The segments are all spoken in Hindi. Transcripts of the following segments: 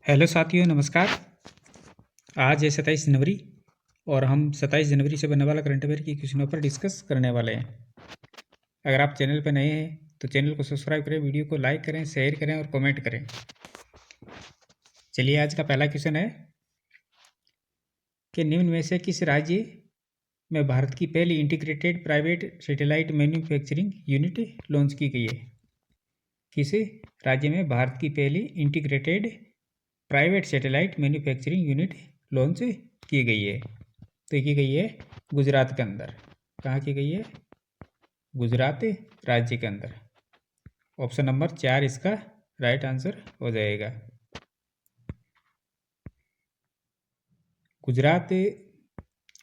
हेलो साथियों, नमस्कार। आज है 27 जनवरी और हम 27 जनवरी से बनने वाला करंट अफेयर की क्वेश्चनों पर डिस्कस करने वाले हैं। अगर आप चैनल पर नए हैं तो चैनल को सब्सक्राइब करें, वीडियो को लाइक करें, शेयर करें और कमेंट करें। चलिए, आज का पहला क्वेश्चन है कि निम्न में से किस राज्य में भारत की पहली integrated private satellite manufacturing unit launch की गई है? किस राज्य में भारत की पहली integrated private satellite manufacturing unit launch की गई है? तो की गई है गुजरात के अंदर। कहाँ की गई है? गुजरात राज्य के अंदर। ऑप्शन नंबर 4 इसका राइट आंसर हो जाएगा। गुजरात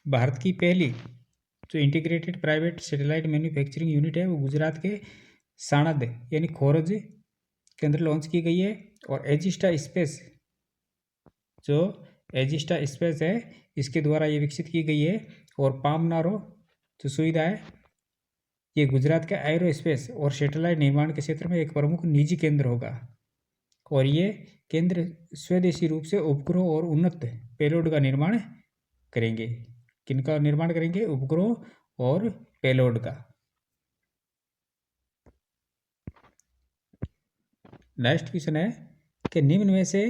भारत की पहली जो integrated private satellite manufacturing unit है वो गुजरात के साणंद यानी खोरज के अंदर लॉन्च की गई है। और एजिस्टा स्पेस जो एजिस्टा स्पेस है इसके द्वारा ये विकसित की गई है। और पामनारो जो सुविधा है ये गुजरात के एरोस्पेस और सैटेलाइट निर्माण के क्षेत्र में एक प्रमुख निजी केंद्र होगा। और ये केंद्र स्वदेशी रूप से उपग्रह और उन्नत पेलोड का निर्माण करेंगे। किनका निर्माण करेंगे? उपग्रह और पेलोड का। नेक्स्ट क्वेश्चन है कि निम्न में से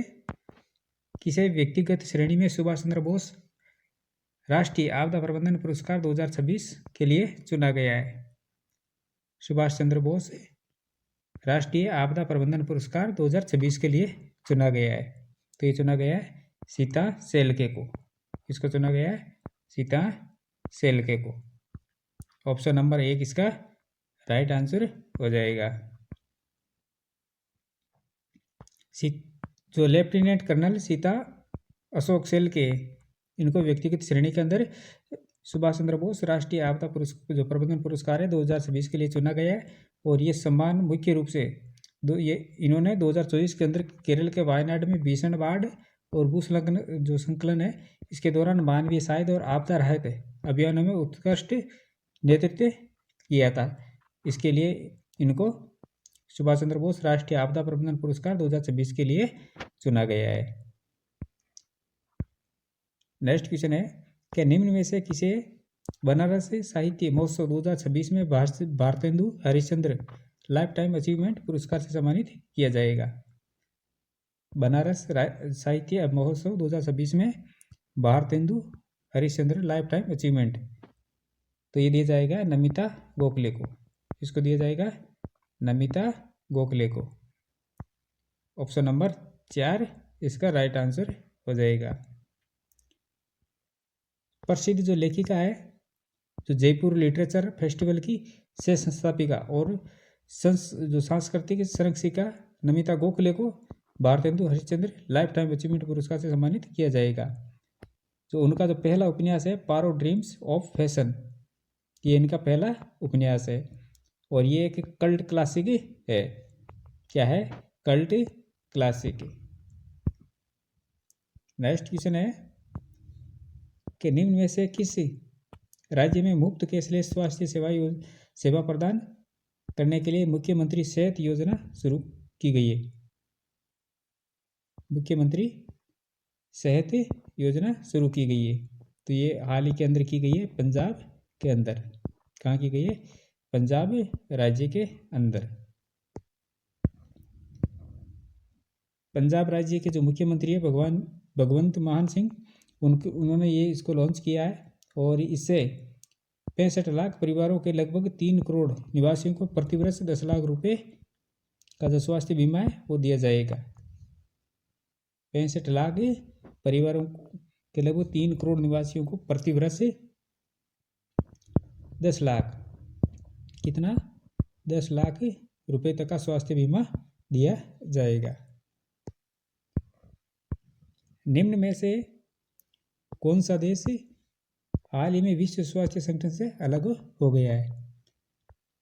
किसी व्यक्तिगत श्रेणी में सुभाष चंद्र बोस राष्ट्रीय आपदा प्रबंधन पुरस्कार 2026 के लिए चुना गया है? सुभाष चंद्र बोस राष्ट्रीय आपदा प्रबंधन पुरस्कार 2026 के लिए चुना गया है। तो ये चुना गया है सीता सेलके को। किसको चुना गया है? सीता सेलके को। ऑप्शन नंबर 1 इसका राइट आंसर हो जाएगा। जो लेफ्टिनेंट कर्नल सीता अशोक सेलके इनको व्यक्तिगत श्रेणी के अंदर सुभाष चंद्र बोस राष्ट्रीय आपदा पुरस्कार जो प्रबंधन पुरस्कार है 2026 के लिए चुना गया है। और ये सम्मान मुख्य रूप से इन्होंने 2024 के अंदर केरल के वायनाड में भीषण बाढ़ और भूस्खलन जो संकलन है इसके दौरान मानवीय सहायता और आपदा राहत अभियानों में उत्कृष्ट नेतृत्व किया था। इसके लिए इनको सुभाष चंद्र बोस राष्ट्रीय आपदा प्रबंधन पुरस्कार 2026 के लिए चुना गया है। नेक्स्ट क्वेश्चन है कि निम्न में से किसे बनारस साहित्य महोत्सव 2026 में Bharatendu Harishchandra life time achievement पुरस्कार से सम्मानित किया जाएगा? बनारस साहित्य महोत्सव 2026 में Bharatendu Harishchandra life time achievement तो ये दिया जाएगा नमिता गोखले को। इसको दिया जाएगा नमिता गोखले को। ऑप्शन नंबर 4 इसका राइट आंसर हो जाएगा। प्रसिद्ध जो लेखिका है जो जयपुर लिटरेचर फेस्टिवल की सह संस्थापिका और जो सांस्कृतिक संरक्षिका नमिता गोखले को Bharatendu Harishchandra life time achievement पुरस्कार से सम्मानित किया जाएगा। जो उनका जो पहला उपन्यास है पारो ड्रीम्स ऑफ फैशन ये इनका पहला उपन्यास है और ये एक कल्ट क्लासिक है। क्या है? Cult classic. नेक्स्ट क्वेश्चन है कि निम्न में से किस राज्य में मुफ्त कैशलेस स्वास्थ्य सेवा प्रदान करने के लिए मुख्यमंत्री सेहत योजना शुरू की गई है? मुख्यमंत्री सेहत योजना शुरू की गई है तो ये हाल ही के अंदर की गई है पंजाब के अंदर। कहाँ की गई है? पंजाब राज्य के अंदर। पंजाब राज्य के जो मुख्यमंत्री है भगवंत मान सिंह उन्होंने ये इसको लॉन्च किया है। और इससे 65 लाख परिवारों के लगभग 3 करोड़ निवासियों को प्रतिवर्ष 10 लाख रुपए का जो स्वास्थ्य बीमा है वो दिया जाएगा। 65 लाख परिवारों के लगभग 3 करोड़ निवासियों को प्रतिवर्ष 10 लाख कितना 10 लाख रुपए तक का स्वास्थ्य बीमा दिया जाएगा। निम्न में से कौन सा देश हाल ही में विश्व स्वास्थ्य संगठन से अलग हो गया है?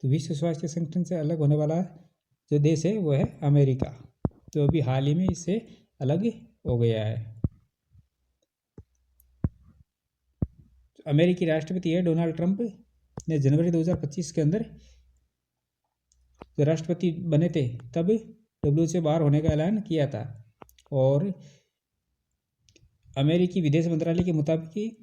तो विश्व स्वास्थ्य संगठन से अलग होने वाला जो देश है वो है अमेरिका। तो अभी हाल ही में इससे अलग हो गया है। अमेरिकी राष्ट्रपति है डोनाल्ड ट्रंप ने जनवरी 2025 के अंदर जो राष्ट्रपति बने थे तब WHO से बाहर होने का ऐलान किया था। और अमेरिकी विदेश मंत्रालय के मुताबिक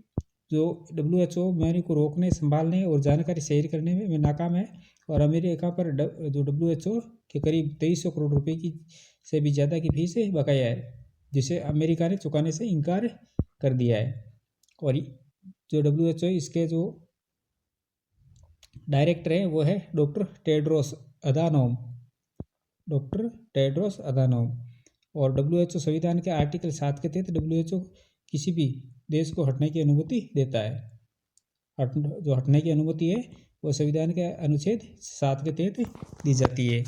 जो WHO बीमारी को रोकने, संभालने और जानकारी शेयर करने में नाकाम है और अमेरिका पर जो WHO के करीब 2300 करोड़ रुपए की से भी ज़्यादा की फीस बकाया है, जिसे अमेरिका ने चुकाने से इनकार कर दिया है। और जो WHO इसके जो डायरेक्टर है वो है डॉक्टर टेड्रोस अधानोम। और WHO संविधान के आर्टिकल 7 के तहत WHO किसी भी देश को हटने की अनुमति देता है। जो हटने की अनुमति है वो संविधान के अनुच्छेद 7 के तहत दी जाती है।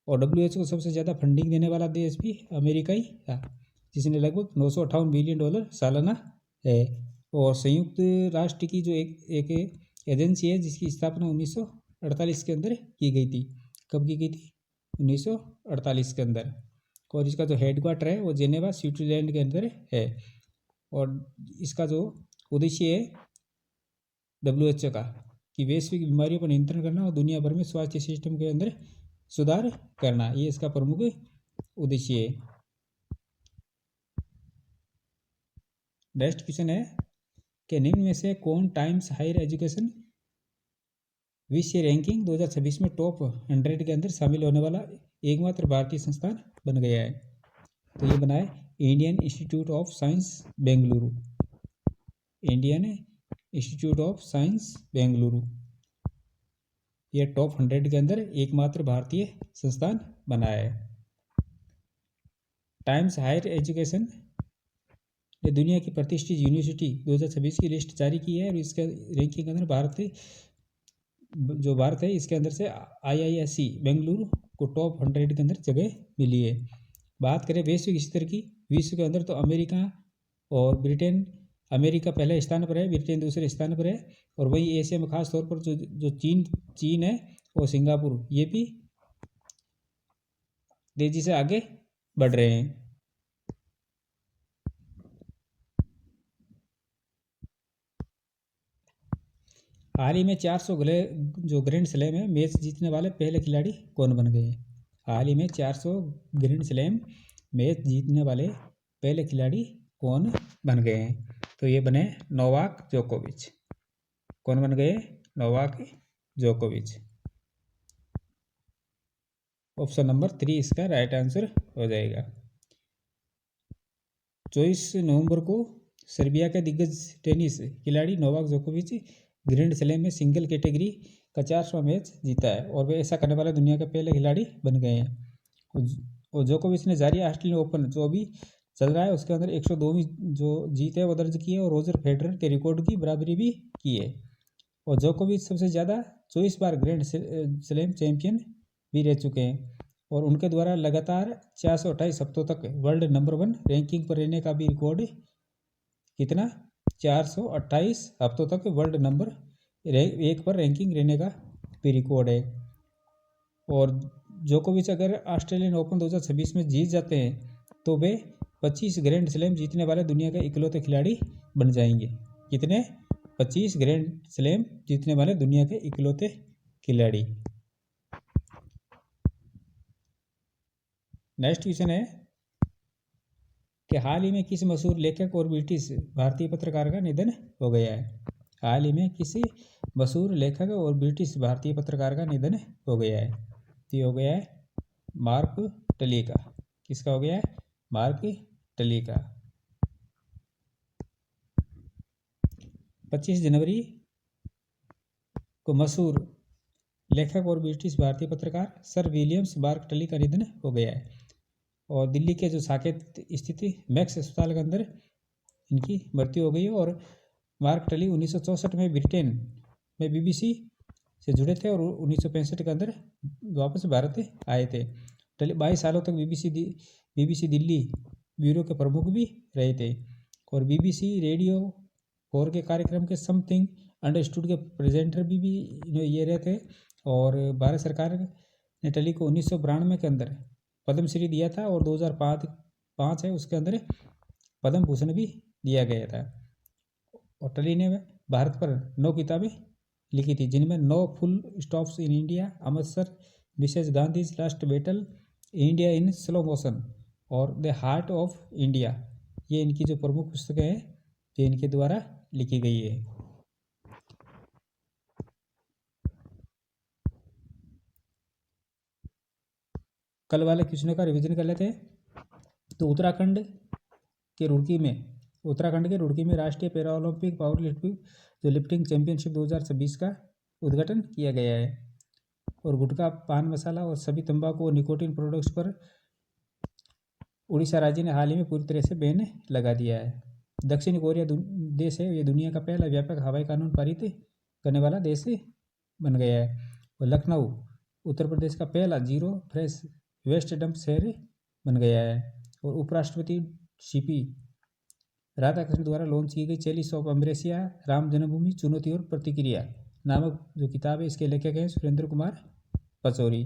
और WHO को सबसे ज़्यादा फंडिंग देने वाला देश भी अमेरिका ही था, जिसने लगभग $958 बिलियन सालाना है। और संयुक्त राष्ट्र की जो एक एजेंसी है जिसकी स्थापना 1948 के अंदर की गई थी। कब की गई थी? 1948 के अंदर। और इसका जो हेडक्वार्टर है वो जेनेवा स्विट्जरलैंड के अंदर है। और इसका जो उद्देश्य है WHO का कि वैश्विक बीमारियों पर नियंत्रण करना और दुनिया भर में स्वास्थ्य सिस्टम के अंदर सुधार करना, ये इसका प्रमुख उद्देश्य है। नेक्स्ट क्वेश्चन है कि निम्न में से कौन टाइम्स हायर एजुकेशन विश्व रैंकिंग 2026 में टॉप 100 के अंदर शामिल होने वाला एकमात्र भारतीय संस्थान बन गया है? तो ये बना है Indian institute of science Bengaluru. Indian institute of science Bengaluru ये टॉप 100 के अंदर एकमात्र भारतीय संस्थान बना है। टाइम्स हायर एजुकेशन ने दुनिया की प्रतिष्ठित यूनिवर्सिटी 2026 की लिस्ट जारी की है और इसके रैंकिंग के अंदर भारत है इसके अंदर से IISc बेंगलुरु को टॉप 100 के अंदर जगह मिली है। बात करें वैश्विक स्तर की, विश्व के अंदर तो अमेरिका और ब्रिटेन, अमेरिका पहले स्थान पर है, ब्रिटेन दूसरे स्थान पर है। और वही एशिया में खास तौर पर जो चीन है और सिंगापुर, ये भी तेजी से आगे बढ़ रहे हैं। हाल ही में 400 जो ग्रैंड स्लैम है मैच जीतने वाले पहले खिलाड़ी कौन बन गए? हाल ही में 400 ग्रैंड स्लैम मैच जीतने वाले पहले खिलाड़ी कौन बन गए हैं? तो ये बने नोवाक जोकोविच। कौन बन गए? नोवाक जोकोविच। ऑप्शन नंबर 3 इसका राइट आंसर हो जाएगा। 24 नवंबर को सर्बिया के दिग्गज टेनिस खिलाड़ी नोवाक जोकोविच ग्रैंड स्लैम में सिंगल कैटेगरी का 400वां मैच जीता है और वे ऐसा करने वाले दुनिया के पहले खिलाड़ी बन गए हैं। और जोकोविच ने जारी ऑस्ट्रेलियन ओपन जो अभी चल रहा है उसके अंदर 102वीं जो जीत है वो दर्ज की है और रोजर फेडरर के रिकॉर्ड की बराबरी भी की है। और जोकोविच सबसे ज़्यादा 24 बार ग्रैंड स्लैम चैंपियन भी रह चुके हैं और उनके द्वारा लगातार 428 हफ्तों तक वर्ल्ड नंबर 1 रैंकिंग पर रहने का भी रिकॉर्ड कितना? 428 हफ्तों तक वर्ल्ड नंबर 1 पर रैंकिंग रहने का भी रिकॉर्ड है। और जोकोविच अगर ऑस्ट्रेलियन ओपन 2026 में जीत जाते हैं तो वे 25 ग्रैंड स्लैम जीतने वाले दुनिया के इकलौते खिलाड़ी बन जाएंगे। कितने? 25 ग्रैंड स्लैम जीतने वाले दुनिया के इकलौते खिलाड़ी। नेक्स्ट क्वेश्चन है कि हाल ही में किस मशहूर लेखक और ब्रिटिश भारतीय पत्रकार का निधन हो गया है? हाल ही में किसी मशहूर लेखक और ब्रिटिश भारतीय पत्रकार का निधन हो गया है? ये हो गया है मार्क टली का। किसका हो गया है? मार्क टली का। 25 जनवरी को मशहूर लेखक और ब्रिटिश भारतीय पत्रकार सर विलियम्स मार्क टली का निधन हो गया है और दिल्ली के जो साकेत स्थित मैक्स अस्पताल के अंदर इनकी मृत्यु हो गई है। और मार्क टली 1964 में ब्रिटेन में BBC से जुड़े थे और 1965 के अंदर वापस भारत आए थे। टली 22 सालों तक BBC दिल्ली ब्यूरो के प्रमुख भी रहे थे और BBC रेडियो 4 के कार्यक्रम के समथिंग अंडरस्टूड के प्रेजेंटर भी ये रहे थे। और भारत सरकार ने टली को 1992 के अंदर पद्मश्री दिया था और 2005 है उसके अंदर पद्म भूषण भी दिया गया था। और टली ने भारत पर 9 किताबें लिखी थी जिनमें 9 full stops in India, Amritsar, Mrs Gandhi's last battle, India in slow motion और द हार्ट ऑफ इंडिया ये इनकी जो प्रमुख पुस्तकें हैं ये इनके द्वारा लिखी गई है। कल वाले क्वेश्चनों का रिवीजन कर लेते हैं। तो उत्तराखंड के रुड़की में राष्ट्रीय para Olympic power lifting championship 2026 का उद्घाटन किया गया है। और गुटखा, पान मसाला और सभी तंबाकू और निकोटिन प्रोडक्ट्स पर उड़ीसा राज्य ने हाल ही में पूरी तरह से बैन लगा दिया है। दक्षिण कोरिया देश है, ये दुनिया का पहला व्यापक हवाई कानून पारित करने वाला देश बन गया है। और लखनऊ उत्तर प्रदेश का पहला जीरो फ्रेश वेस्ट डंप शहर बन गया है। और उपराष्ट्रपति सीपी राधाकृष्णन द्वारा लॉन्च की गई चेलिस ऑफ अम्ब्रेसिया राम जन्मभूमि चुनौती और प्रतिक्रिया नामक जो किताब है इसके लेखक हैं सुरेंद्र कुमार पचौरी।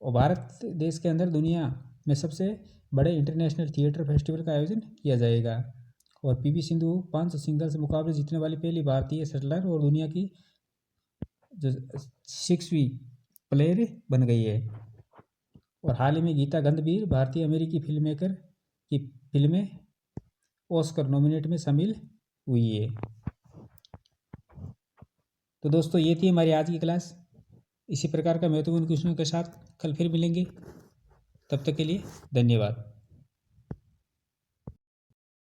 और भारत देश के अंदर दुनिया में सबसे बड़े इंटरनेशनल थिएटर फेस्टिवल का आयोजन किया जाएगा। और पीवी सिंधु 5 सिंगल्स मुकाबले जीतने वाली पहली भारतीय शटलर और दुनिया की जो 6वीं प्लेयर बन गई है। और हाल ही में गीता गंधवीर भारतीय अमेरिकी फिल्म मेकर की फिल्में ऑस्कर नॉमिनेट में शामिल हुई है। तो दोस्तों ये थी हमारी आज की क्लास। इसी प्रकार का महत्वपूर्ण क्वेश्चनों के साथ कल फिर मिलेंगे। तब तक के लिए धन्यवाद।